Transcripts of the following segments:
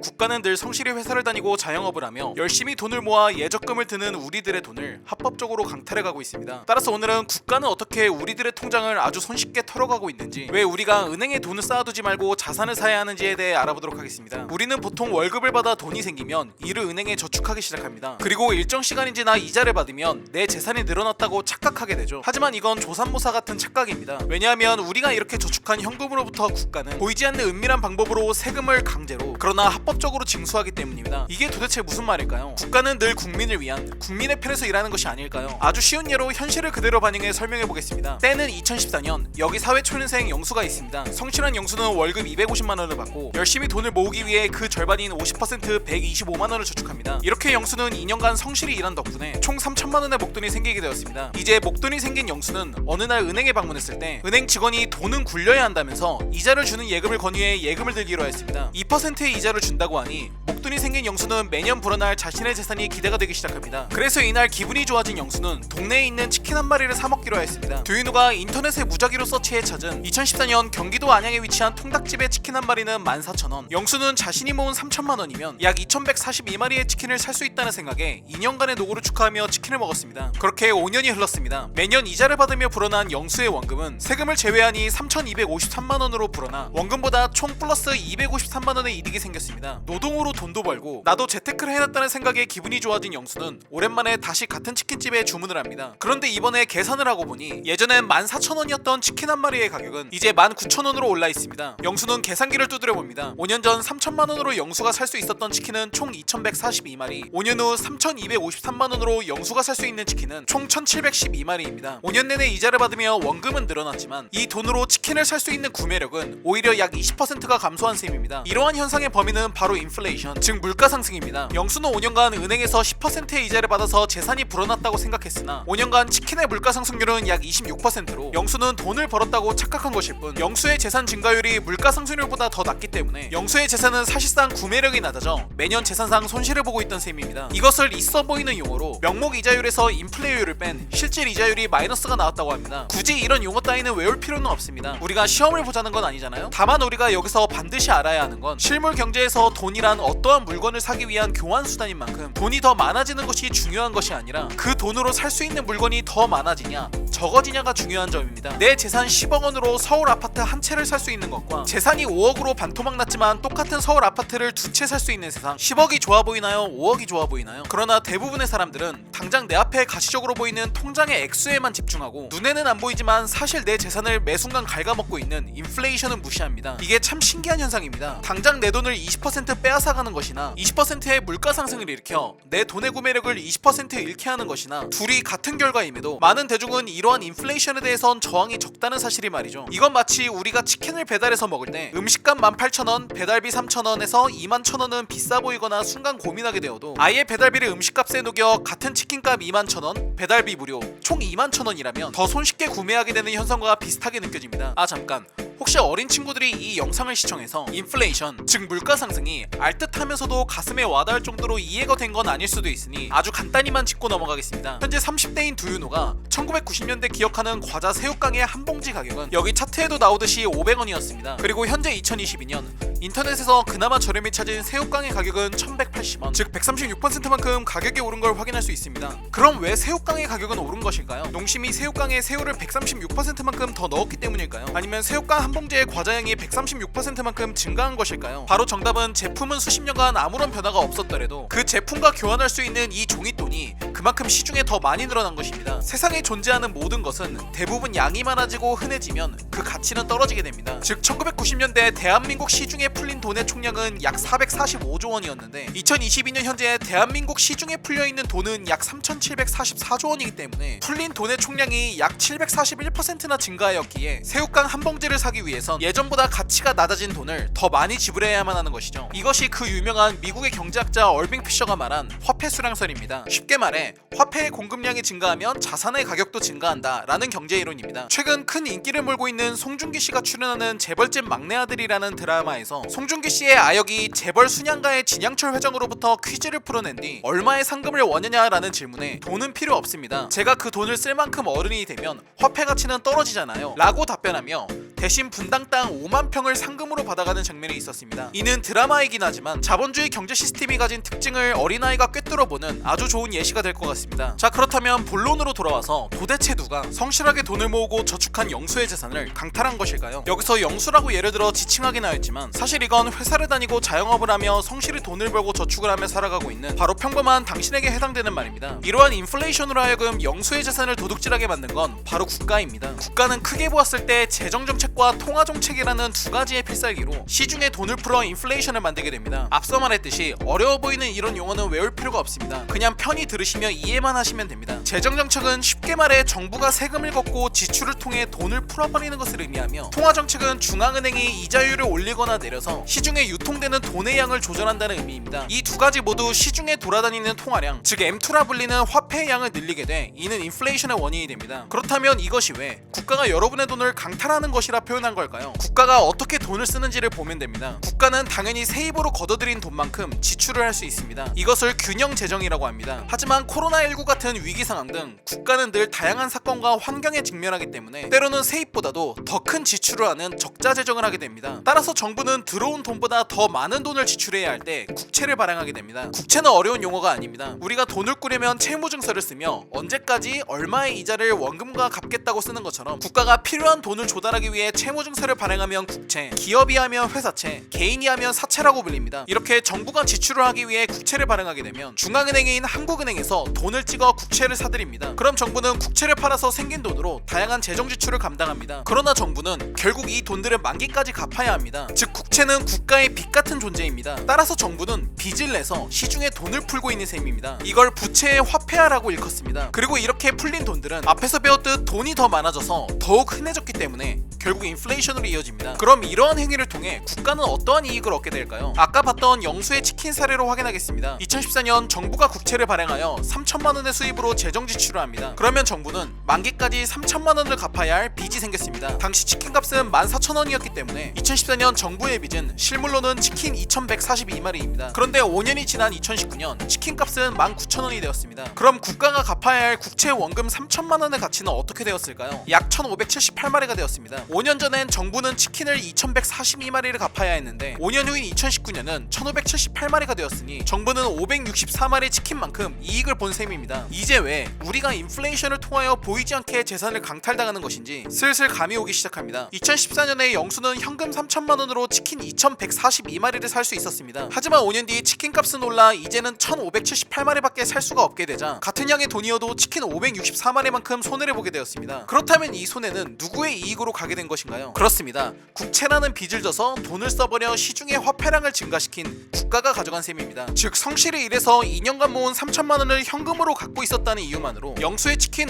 국가는 늘 성실히 회사를 다니고 자영업을 하며 열심히 돈을 모아 예적금을 드는 우리들의 돈을 합법적으로 강탈해가고 있습니다. 따라서 오늘은 국가는 어떻게 우리들의 통장을 아주 손쉽게 털어가고 있는지, 왜 우리가 은행에 돈을 쌓아두지 말고 자산을 사야 하는지에 대해 알아보도록 하겠습니다. 우리는 보통 월급을 받아 돈이 생기면 이를 은행에 저축하기 시작합니다. 그리고 일정 시간이 지나 이자를 받으면 내 재산이 늘어났다고 착각하게 되죠. 하지만 이건 조삼모사 같은 착각입니다. 왜냐하면 우리가 이렇게 저축한 현금으로부터 국가는 보이지 않는 은밀한 방법으로 세금을 강제로, 그러나 합법적으로 징수하기 때문입니다. 이게 도대체 무슨 말일까요? 국가는 늘 국민을 위한, 국민의 편에서 일하는 것이 아닐까요? 아주 쉬운 예로 현실을 그대로 반영해 설명해 보겠습니다. 때는 2014년, 여기 사회초년생 영수가 있습니다. 성실한 영수는 월급 250만원을 받고 열심히 돈을 모으기 위해 그 절반인 50% 125만원을 저축합니다. 이렇게 영수는 2년간 성실히 일한 덕분에 총 3천만원의 목돈이 생기게 되었습니다. 이제 목돈이 생긴 영수는 어느 날 은행에 방문했을 때 은행 직원이 돈은 굴려야 한다면서 이자를 주는 예금을 권유해 예금을 들기로 했습니다. 2%의 이자를 준다고 하니 목돈이 생긴 영수는 매년 불어날 자신의 재산이 기대가 되기 시작합니다. 그래서 이날 기분이 좋아진 영수는 동네에 있는 치킨 한 마리를 사 먹기로 했습니다. 두윤우가 인터넷에 무작위로 서치해 찾은 2014년 경기도 안양에 위치한 통닭집의 치킨 한 마리는 14,000원. 영수는 자신이 모은 3천만원이면 약 2142마리의 치킨을 살 수 있다는 생각에 2년간의 노고를 축하하며 치킨을 먹었습니다. 그렇게 5년이 흘렀습니다. 매년 이자를 받으며 불어난 영수의 원금은 세금을 제외하니 3,253만원으로 불어나 원금보다 총 플러스 253만원의 이득이 생겼습니다. 노동으로 돈도 벌고 나도 재테크를 해놨다는 생각에 기분이 좋아진 영수는 오랜만에 다시 같은 치킨집에 주문을 합니다. 그런데 이번에 계산을 하고 보니 예전엔 14,000원이었던 치킨 한 마리의 가격은 이제 19,000원으로 올라 있습니다. 영수는 계산기를 두드려 봅니다. 5년 전 3천만원으로 영수가 살 수 있었던 치킨은 총 2,142마리, 5년 후 3,253만원으로 영수가 살 수 있는 치킨은 총 1,712마리입니다. 5년 내내 이자를 받으며 원금은 늘어났지만 이 돈으로 치킨을 살 수 있는 구매력은 오히려 약 20%가 감소한 셈입니다. 이러한 현상의 범인은 바로 인플레이션, 즉 물가 상승입니다. 영수는 5년간 은행에서 10%의 이자를 받아서 재산이 불어났다고 생각했으나 5년간 치킨의 물가 상승률은 약 26%로 영수는 돈을 벌었다고 착각한 것일 뿐, 영수의 재산 증가율이 물가 상승률보다 더 낮기 때문에 영수의 재산은 사실상 구매력이 낮아져 매년 재산상 손실을 보고 있던 셈입니다. 이것을 있어 보이는 용어로 명목 이자율에서 인플레이율을 뺀 실질 이자율이 마이너스가 나왔다고 합니다. 굳이 이런 용어 따위는 외울 필요는 없습니다. 우리가 시험을 보자는 건 아니잖아요. 다만 우리가 여기서 반드시 알아야 하는 건 실물 경제에서 돈이란 어떠한 물건을 사기 위한 교환 수단인 만큼 돈이 더 많아지는 것이 중요한 것이 아니라 그 돈으로 살 수 있는 물건이 더 많아지냐 적어지냐가 중요한 점입니다. 내 재산 10억 원으로 서울 아파트 한 채를 살 수 있는 것과 재산이 5억으로 반토막 났지만 똑같은 서울 아파트를 두 채 살 수 있는 세상, 10억이 좋아 보이나요? 5억이 좋아 보이나요? 그러나 대부분의 사람들은 당장 내 앞에 가시적으로 보이는 통장의 액수에만 집중하고 눈에는 안 보이지만 사실 내 재산을 매 순간 갉아먹고 있는 인플레이션은 무시합니다. 이게 참 신기한 현상입니다. 당장 내 돈을 20% 빼앗아가는 것이나 20%의 물가 상승을 일으켜 내 돈의 구매력을 20% 잃게 하는 것이나 둘이 같은 결과임에도 많은 대중은 이러한 인플레이션에 대해선 저항이 적다는 사실이 말이죠. 이건 마치 우리가 치킨을 배달해서 먹을 때 음식값 18,000원, 배달비 3,000원에서 21,000원은 비싸 보이거나 순간 고민하게 되어도 아예 배달비를 음식값에 녹여 같은 치킨값 21,000원, 배달비 무료, 총 21,000원이라면 더 손쉽게 구매하게 되는 현상과 비슷하게 느껴집니다. 아 잠깐, 혹시 어린 친구들이 이 영상을 시청해서 인플레이션, 즉 물가 상승이 알듯하면서도 가슴에 와닿을 정도로 이해가 된 건 아닐 수도 있으니 아주 간단히만 짚고 넘어가겠습니다. 현재 30대인 두윤호가 1990년대 기억하는 과자 새우깡의 한 봉지 가격은 여기 차트에도 나오듯이 500원이었습니다. 그리고 현재 2022년 인터넷에서 그나마 저렴히 찾은 새우깡의 가격은 1,180원, 즉 136%만큼 가격이 오른 걸 확인할 수 있습니다. 그럼 왜 새우깡의 가격은 오른 것일까요? 농심이 새우깡에 새우를 136%만큼 더 넣었기 때문일까요? 아니면 새우깡 한 봉지의 과자량이 136%만큼 증가한 것일까요? 바로 정답은 제품은 수십 년간 아무런 변화가 없었더라도 그 제품과 교환할 수 있는 이 종이돈이 그만큼 시중에 더 많이 늘어난 것입니다. 세상에 존재하는 모든 것은 대부분 양이 많아지고 흔해지면 그 가치는 떨어지게 됩니다. 즉 1990년대 대한민국 시중에 풀린 돈의 총량은 약 445조 원이었는데 2022년 현재 대한민국 시중에 풀려있는 돈은 약 3,744조 원이기 때문에 풀린 돈의 총량이 약 741%나 증가하였기에 새우깡 한 봉지를 사기 위해선 예전보다 가치가 낮아진 돈을 더 많이 지불해야만 하는 것이죠. 이것이 그 유명한 미국의 경제학자 얼빙 피셔가 말한 화폐 수량설입니다. 쉽게 말해 화폐의 공급량이 증가하면 자산의 가격도 증가한다 라는 경제이론입니다. 최근 큰 인기를 몰고 있는 송중기 씨가 출연하는 재벌집 막내 아들이라는 드라마에서 송중기 씨의 아역이 재벌 순양가의 진양철 회장으로부터 퀴즈를 풀어낸 뒤 얼마의 상금을 원하냐라는 질문에 돈은 필요 없습니다. 제가 그 돈을 쓸 만큼 어른이 되면 화폐 가치는 떨어지잖아요 라고 답변하며 대신 분당당 5만 평을 상금으로 받아가는 장면이 있었습니다. 이는 드라마이긴 하지만 자본주의 경제 시스템이 가진 특징을 어린아이가 꿰뚫어보는 아주 좋은 예시가 될 것 같습니다. 자, 그렇다면 본론으로 돌아와서 도대체 누가 성실하게 돈을 모으고 저축한 영수의 재산을 강탈한 것일까요? 여기서 영수라고 예를 들어 지칭하긴 하였지만 사실 이건 회사를 다니고 자영업을 하며 성실히 돈을 벌고 저축을 하며 살아가고 있는 바로 평범한 당신에게 해당되는 말입니다. 이러한 인플레이션으로 하여금 영수의 재산을 도둑질하게 만든 건 바로 국가입니다. 국가는 크게 보았을 때 재정정책과 통화정책이라는 두 가지의 필살기로 시중에 돈을 풀어 인플레이션을 만들게 됩니다. 앞서 말했듯이 어려워 보이는 이런 용어는 외울 필요가 없습니다. 그냥 편히 들으시며 이해만 하시면 됩니다. 재정정책은 쉽게 말해 정부가 세금을 걷고 지출을 통해 돈을 풀어버리는 것을 의미하며, 통화정책은 중앙은행이 이자율을 올리거나 내려서 시중에 유통되는 돈의 양을 조절한다는 의미입니다. 이 두 가지 모두 시중에 돌아다니는 통화량, 즉 M2라 불리는 화폐의 양을 늘리게 돼 이는 인플레이션의 원인이 됩니다. 그렇다면 이것이 왜 국가가 여러분의 돈을 강탈하는 것이라 표현한 걸까요? 국가가 어떻게 돈을 쓰는지를 보면 됩니다. 국가는 당연히 세입으로 걷어들인 돈만큼 지출을 할 수 있습니다. 이것을 균형 재정이라고 합니다. 하지만 코로나19 같은 위기 상황 등 국가는 늘 다양한 사건과 환경에 직면하기 때문에 때로는 세입보다도 더 큰 지출을 하는 적자 재정을 하게 됩니다. 따라서 정부는 들어온 돈보다 더 많은 돈을 지출해야 할 때 국채를 발행하게 됩니다. 국채는 어려운 용어가 아닙니다. 우리가 돈을 꾸려면 채무증서를 쓰며 언제까지 얼마의 이자를 원금과 갚겠다고 쓰는 것처럼 국가가 필요한 돈을 조달하기 위해 채무증서를 발행하면 국채, 기업이 하면 회사채, 개인이 하면 사채라고 불립니다. 이렇게 정부가 지출을 하기 위해 국채를 발행하게 되면 중앙은행인 한국은행에서 돈을 찍어 국채를 사들입니다. 그럼 정부는 국채를 팔아서 생긴 돈으로 다양한 재정 지출을 감당합니다. 그러나 정부는 결국 이 돈들을 만기까지 갚아야 합니다. 즉 국채는 국가의 빚 같은 존재입니다. 따라서 정부는 빚을 내서 시중에 돈을 풀고 있는 셈입니다. 이걸 부채의 화폐화라고 일컫습니다. 그리고 이렇게 풀린 돈들은 앞에서 배웠듯 돈이 더 많아져서 더욱 흔해졌기 때문에 결국 인플레이션으로 이어집니다. 그럼 이러한 행위를 통해 국가는 어떠한 이익을 얻게 될까요? 아까 봤던 영수의 치킨 사례로 확인하겠습니다. 2014년 정부가 국채를 발행하여 3천만 원의 수입으로 재정 지출을 합니다. 그러면 정부는 만기까지 3천만 원을 갚아야 할 빚이 생겼습니다. 당시 치킨 값은 14,000원이었기 때문에 2014년 정부의 빚은 실물로는 치킨 2,142마리입니다. 그런데 5년이 지난 2019년 치킨 값은 19,000원이 되었습니다. 그럼 국가가 갚아야 할 국채 원금 3천만 원의 가치는 어떻게 되었을까요? 약 1,578마리가 되었습니다. 5년 전엔 정부는 치킨을 2,142마리를 갚아야 했는데 5년 후인 2019년은 1,578마리가 되었으니 정부는 564마리 치킨만큼 이익을 본 셈입니다. 이제 왜 우리가 인플레이션을 통하여 보이지 않게 재산을 강탈당하는 것인지 슬슬 감이 오기 시작합니다. 2014년에 영수는 현금 3천만 원으로 치킨 2,142마리를 살 수 있었습니다. 하지만 5년 뒤 치킨 값은 올라 이제는 1,578마리밖에 살 수가 없게 되자 같은 양의 돈이어도 치킨 564마리만큼 손해를 보게 되었습니다. 그렇다면 이 손해는 누구의 이익으로 가게 된 것인가요? 그렇습니다. 국채라는 빚을 져서 돈을 써버려 시중의 화폐량을 증가시킨 국가가 가져간 셈입니다. 즉 성실히 일해서 2년간 모은 3천만 원을 현금으로 갖고 있었다는 이유만으로 영수의 치킨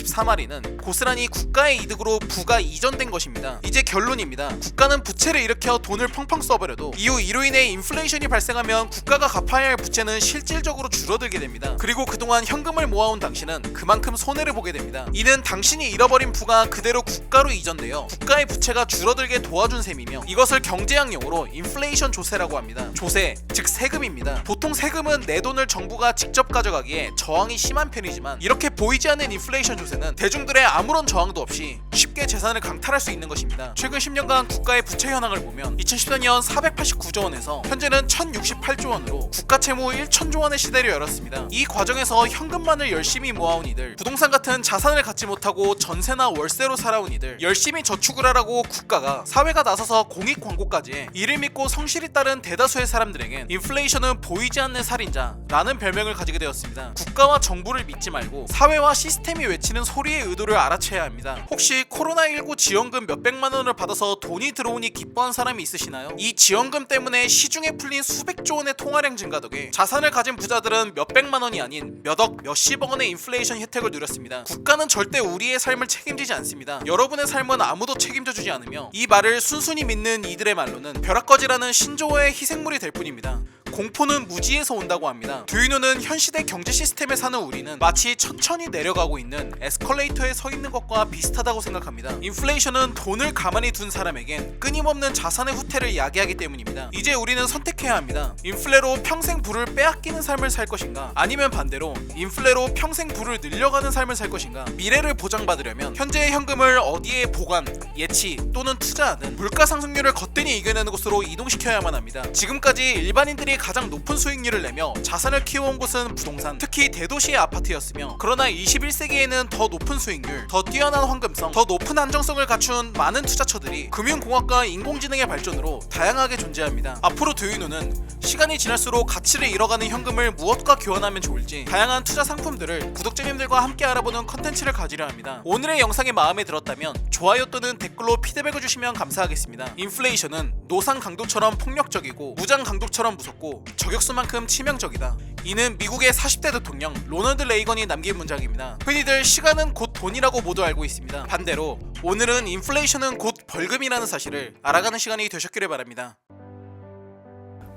564마리는 고스란히 국가의 이득으로 부가 이전된 것입니다. 이제 결론입니다. 국가는 부채를 일으켜 돈을 펑펑 써버려도 이후 이로 인해 인플레이션이 발생하면 국가가 갚아야 할 부채는 실질적으로 줄어들게 됩니다. 그리고 그동안 현금을 모아온 당신은 그만큼 손해를 보게 됩니다. 이는 당신이 잃어버린 부가 그대로 국가로 이전되어 국가의 부채가 줄어들게 도와준 셈이며 이것을 경제학 용어로 인플레이션 조세라고 합니다. 조세, 즉 세금입니다. 보통 세금은 내 돈을 정부가 직접 가져가기에 저항이 심한 편이지만 이렇게 보이지 않는 인플레이션 조세는 대중들의 아무런 저항도 없이 쉽게 재산을 강탈할 수 있는 것입니다. 최근 10년간 국가의 부채 현황을 보면 2014년 489조 원에서 현재는 1068조 원으로 국가 채무 1,000조 원의 시대를 열었습니다. 이 과정에서 현금만을 열심히 모아온 이들, 부동산 같은 자산을 갖지 못하고 전세나 월세로 살아온 이들, 열심히 저축을 하라고 국가가, 사회가 나서서 공익 광고까지 해 이를 믿고 성실히 따른 대다수의 사람들에겐 인플레이션은 보이지 않는 살인자라는 별명을 가지게 되었습니다. 국가와 정부를 믿지 말고 사회와 시스템이 외치는 소리의 의도를 알아채야 합니다. 혹시 코로나19 지원금 몇백만 원을 받아서 돈이 들어오니 기뻐한 사람이 있으시나요? 이 지원금 때문에 시중에 풀린 수백조 원의 통화량 증가 덕에 자산을 가진 부자들은 몇백만 원이 아닌 몇억, 몇십억 원의 인플레이션 혜택을 누렸습니다. 국가는 절대 우리의 삶을 책임지지 않습니다. 여러분의 삶은 아무도 책임져주지 않으며 이 말을 순순히 믿는 이들의 말로는 벼락거지라는 신조어의 희생물이 될 뿐입니다. 공포는 무지에서 온다고 합니다. 두유노는 현 시대 경제 시스템에 사는 우리는 마치 천천히 내려가고 있는 에스컬레이터에 서 있는 것과 비슷하다고 생각합니다. 인플레이션은 돈을 가만히 둔 사람에겐 끊임없는 자산의 후퇴를 야기하기 때문입니다. 이제 우리는 선택해야 합니다. 인플레로 평생 부를 빼앗기는 삶을 살 것인가, 아니면 반대로 인플레로 평생 부를 늘려가는 삶을 살 것인가. 미래를 보장받으려면 현재의 현금을 어디에 보관, 예치 또는 투자하는 물가 상승률을 거뜬히 이겨내는 곳으로 이동시켜야만 합니다. 지금까지 일반인들이 가장 높은 수익률을 내며 자산을 키워온 곳은 부동산, 특히 대도시의 아파트였으며, 그러나 21세기에는 더 높은 수익률, 더 뛰어난 황금성, 더 높은 안정성을 갖춘 많은 투자처들이 금융공학과 인공지능의 발전으로 다양하게 존재합니다. 앞으로 두유노는 시간이 지날수록 가치를 잃어가는 현금을 무엇과 교환하면 좋을지 다양한 투자 상품들을 구독자님들과 함께 알아보는 컨텐츠를 가지려 합니다. 오늘의 영상이 마음에 들었다면 좋아요 또는 댓글로 피드백을 주시면 감사하겠습니다. 인플레이션은 노상 강도처럼 폭력적이고 무장 강도처럼 무섭고 저격수만큼 치명적이다. 이는 미국의 40대 대통령 로널드 레이건이 남긴 문장입니다. 흔히들 시간은 곧 돈이라고 모두 알고 있습니다. 반대로 오늘은 인플레이션은 곧 벌금이라는 사실을 알아가는 시간이 되셨기를 바랍니다.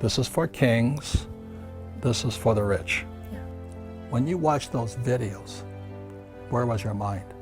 This is for kings. This is for the rich. When you watch those videos, where was your mind?